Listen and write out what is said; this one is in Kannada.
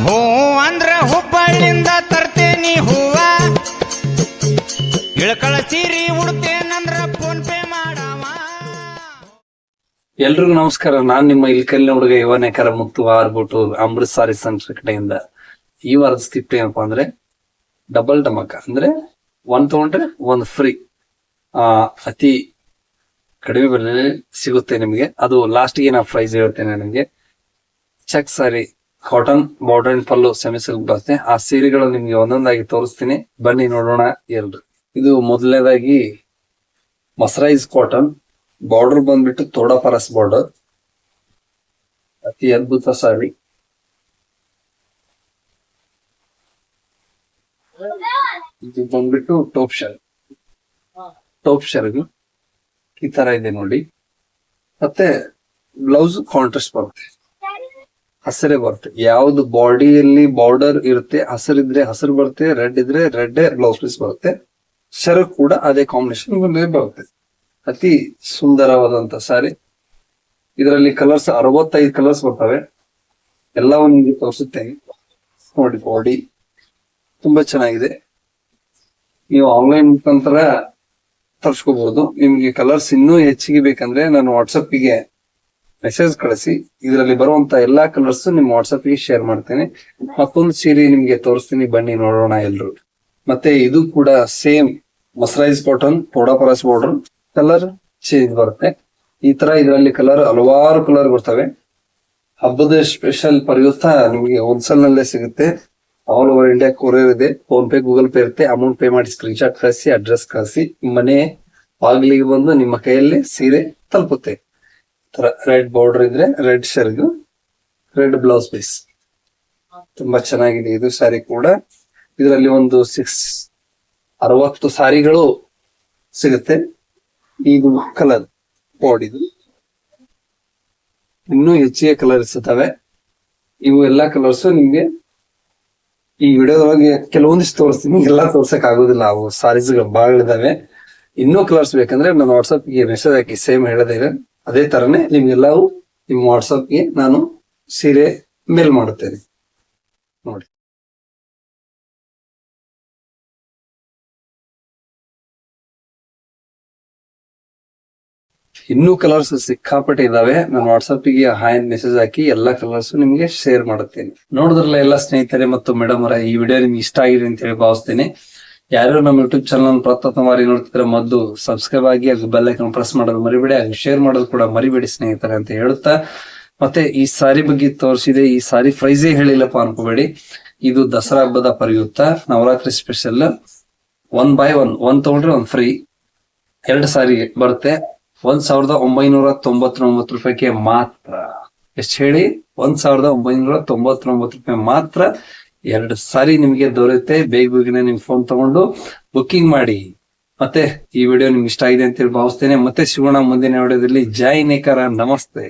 ಹೋ ಅಂದ್ರ ಹುಬ್ಬಳ್ಳಿಂದ ತರ್ತೇನಿ ಹೂವ ಇಳಕಳ ಸೀರಿ ಉಡ್ತೇನಂದ್ರ ಫೋನ್ ಪೇ ಮಾಡವ. ಎಲ್ರಿಗೂ ನಮಸ್ಕಾರ. ನಾನ್ ನಿಮ್ಮ ಇಲ್ಕಲ್ಲಿನ ಹುಡುಗ ಯುವನೇಕರ ಮುತ್ತು ಆರ್ಬಿಟ್ಟು ಅಮೃತ್ ಸಾರಿ ಸೆಂಟರ್ ಕಡೆಯಿಂದ. ಈ ವಾರದ ಸ್ಕಿಪ್ ಏನಪ್ಪಾ ಅಂದ್ರೆ ಡಬಲ್ ಧಮಾಕ, ಅಂದ್ರೆ ಒಂದ್ ತಗೊಂಡ್ರೆ ಒಂದ್ ಫ್ರೀ. ಅತಿ ಕಡಿಮೆ ಬೆಲೆಯಲ್ಲಿ ಸಿಗುತ್ತೆ ನಿಮ್ಗೆ. ಅದು ಲಾಸ್ಟ್ಗೆ ನಾ ಪ್ರೈಸ್ ಹೇಳ್ತೇನೆ. ನಿಮ್ಗೆ check sari, cotton border and pallu, semi silk ಬರುತ್ತೆ. ಆ ಸೀರೆಗಳು ನಿಮ್ಗೆ ಒಂದೊಂದಾಗಿ ತೋರಿಸ್ತೀನಿ, ಬನ್ನಿ ನೋಡೋಣ. ಎಲ್ರು ಇದು ಮೊದಲನೇದಾಗಿ ಮಸ್ರೈಸ್ ಕಾಟನ್, ಬಾರ್ಡರ್ ಬಂದ್ಬಿಟ್ಟು ತೋಡಾ ಪರಸ್ ಬಾರ್ಡರ್, ಅತಿ ಅದ್ಭುತ ಸಾರಿ. ಇದು ಬಂದ್ಬಿಟ್ಟು ಟಾಪ್ ಶರ್ಟ್ ಈ ತರ ಇದೆ ನೋಡಿ. ಮತ್ತೆ ಬ್ಲೌಸ್ ಕಾಂಟ್ರಾಸ್ಟ್ ಬರುತ್ತೆ, ಹಸಿರೇ ಬರುತ್ತೆ. ಯಾವ್ದು ಬಾಡಿಯಲ್ಲಿ ಬಾರ್ಡರ್ ಇರುತ್ತೆ, ಹಸಿರಿದ್ರೆ ಹಸಿರು ಬರುತ್ತೆ, ರೆಡ್ ಇದ್ರೆ ರೆಡ್ ಬ್ಲೌಸ್ ಪೀಸ್ ಬರುತ್ತೆ. ಶರ್ಟ್ ಕೂಡ ಅದೇ ಕಾಂಬಿನೇಷನ್ ಬರುತ್ತೆ. ಅತಿ ಸುಂದರವಾದಂತ ಸಾರಿ. ಇದರಲ್ಲಿ ಕಲರ್ಸ್ 65 ಕಲರ್ಸ್ ಬರ್ತವೆ. ಎಲ್ಲವನ್ನು ನಿಮಗೆ ತೋರಿಸುತ್ತೇನೆ ನೋಡಿ. ಬಾಡಿ ತುಂಬಾ ಚೆನ್ನಾಗಿದೆ. ನೀವು ಆನ್ಲೈನ್ ಮುಖಾಂತರ ತರಿಸ್ಕೋಬಹುದು. ನಿಮ್ಗೆ ಕಲರ್ಸ್ ಇನ್ನೂ ಹೆಚ್ಚಿಗೆ ಬೇಕಂದ್ರೆ ನಾನು ವಾಟ್ಸಪ್ಗೆ ಮೆಸೇಜ್ ಕಳಿಸಿ, ಇದರಲ್ಲಿ ಬರುವಂತ ಎಲ್ಲಾ ಕಲರ್ಸ್ ನಿಮ್ ವಾಟ್ಸಪ್ಗೆ ಶೇರ್ ಮಾಡ್ತೇನೆ. ಮತ್ತೊಂದು ಸೀರೆ ನಿಮ್ಗೆ ತೋರಿಸ್ತೀನಿ, ಬನ್ನಿ ನೋಡೋಣ ಎಲ್ರು. ಮತ್ತೆ ಇದು ಕೂಡ ಸೇಮ್ ಮಸ್ರೈಸ್ ಕಾಟನ್, ತೋಡಾ ಪರಸ್ ಬಾರ್ಡರ್, ಕಲರ್ ಚೇಂಜ್ ಬರುತ್ತೆ. ಈ ತರ ಇದರಲ್ಲಿ ಕಲರ್ ಹಲವಾರು ಕಲರ್ ಬರ್ತವೆ. ಹಬ್ಬದ ಸ್ಪೆಷಲ್ ಪ್ರಯುಕ್ತ ನಿಮ್ಗೆ ಹೋಲ್ಸೇಲ್ ನಲ್ಲೇ ಸಿಗುತ್ತೆ. ಆಲ್ ಓವರ್ ಇಂಡಿಯಾ ಕೊರಿಯರ್ ಇದೆ. ಫೋನ್ ಪೇ, ಗೂಗಲ್ ಪೇ ಇರುತ್ತೆ. ಅಮೌಂಟ್ ಪೇ ಮಾಡಿ ಸ್ಕ್ರೀನ್ ಶಾಟ್ ಕಳಿಸಿ, ಅಡ್ರೆಸ್ ಕಳಿಸಿ, ಮನೆ ಬಾಗಿಲಿಗೆ ಬಂದು ನಿಮ್ಮ ಕೈಯಲ್ಲಿ ಸೀರೆ ತಲುಪುತ್ತೆ. ರೆಡ್ ಬಾರ್ಡರ್ ಇದ್ರೆ red shirt, red blouse piece. ತುಂಬಾ ಚೆನ್ನಾಗಿದೆ ಇದು ಸಾರಿ ಕೂಡ. ಇದರಲ್ಲಿ ಒಂದು 60 ಸಾರಿಗಳು ಸಿಗುತ್ತೆ. ಇದು ಕಲರ್ ಬಾಡಿದು ಇನ್ನೂ ಹೆಚ್ಚಿಗೆ ಕಲರ್ಸ್ ಇರ್ತವೆ. ಇವು ಎಲ್ಲಾ ಕಲರ್ಸ್ ನಿಮ್ಗೆ ಈ ವಿಡಿಯೋದೊಳಗೆ ಕೆಲವೊಂದಿಷ್ಟು ತೋರಿಸ್ತೀನಿ, ಎಲ್ಲಾ ತೋರ್ಸಕ್ ಆಗುದಿಲ್ಲ. ಅವು ಸಾರೀಸ್ಗಳು ಬಹಳ ಇದಾವೆ. ಇನ್ನೂ ಕಲರ್ಸ್ ಬೇಕಂದ್ರೆ ನಾನು ವಾಟ್ಸಪ್ಗೆ ಮೆಸೇಜ್ ಹಾಕಿ, ಸೇಮ್ ಹೇಳದೇ ಅದೇ ತರನೇ ನಿಮ್ಗೆಲ್ಲವೂ ನಿಮ್ಮ ವಾಟ್ಸಪ್ಗೆ ನಾನು ಸೀರೆ ಮೇಲ್ ಮಾಡುತ್ತೇನೆ ನೋಡಿ. ಇನ್ನೂ ಕಲರ್ಸ್ ಸಿಕ್ಕಾಪಟ್ಟೆ ಇದಾವೆ. ನಾನು ವಾಟ್ಸಪ್ಗೆ ಹಾಯ್ ಮೆಸೇಜ್ ಹಾಕಿ ಎಲ್ಲಾ ಕಲರ್ಸ್ ನಿಮ್ಗೆ ಶೇರ್ ಮಾಡುತ್ತೇನೆ. ನೋಡಿದ್ರಲ್ಲ ಎಲ್ಲ ಸ್ನೇಹಿತರೆ ಮತ್ತು ಮೇಡಮ್ ಅವರ, ಈ ವಿಡಿಯೋ ನಿಮ್ಗೆ ಇಷ್ಟ ಆಗಿದೆ ಅಂತ ಹೇಳಿ ಭಾವಿಸ್ತೇನೆ. ಯಾರು ನಮ್ಮ ಯೂಟ್ಯೂಬ್ ಚಾನಲ್ ಪ್ರಥಮವಾಗಿ ನೋಡ್ತಿದ್ರೆ ಮೊದಲು ಸಬ್ಸ್ಕ್ರೈಬ್ ಆಗಿ, ಅದು ಬೆಲ್ ಐಕಾನ್ ಪ್ರೆಸ್ ಮಾಡೋದು ಮರಿಬೇಡಿ, ಹಾಗೆ ಶೇರ್ ಮಾಡೋದು ಕೂಡ ಮರಿಬೇಡಿ ಸ್ನೇಹಿತರೆ ಅಂತ ಹೇಳುತ್ತಾ, ಮತ್ತೆ ಈ ಸಾರಿ ಬಗ್ಗೆ ತೋರಿಸಿದೆ. ಈ ಸಾರಿ ಪ್ರೈಸೇ ಹೇಳಿಲ್ಲಪ್ಪ ಅನ್ಕೋಬೇಡಿ. ಇದು ದಸರಾ ಹಬ್ಬದ ಪ್ರಯುಕ್ತ ನವರಾತ್ರಿ ಸ್ಪೆಷಲ್ 1/1 ಒಂದ್ ತಗೊಂಡ್ರೆ ಒಂದ್ ಫ್ರೀ. 2 ಸಾರಿ ಬರುತ್ತೆ. 1999 ರೂಪಾಯಿಗೆ ಮಾತ್ರ. ಎಷ್ಟು ಹೇಳಿ? 1999 ರೂಪಾಯಿ ಮಾತ್ರ 2 ಸಾರಿ ನಿಮ್ಗೆ ದೊರೆಯುತ್ತೆ. ಬೇಗನೆ ನಿಮ್ ಫೋನ್ ತಗೊಂಡು ಬುಕ್ಕಿಂಗ್ ಮಾಡಿ. ಮತ್ತೆ ಈ ವಿಡಿಯೋ ನಿಮ್ಗೆ ಇಷ್ಟ ಆಗಿದೆ ಅಂತ ಹೇಳಿ ಭಾವಿಸ್ತೇನೆ. ಮತ್ತೆ ಸಿಗೋಣ ಮುಂದಿನ ವಿಡಿಯೋದಲ್ಲಿ. ಜೈ ನೇಕಾರ, ನಮಸ್ತೆ.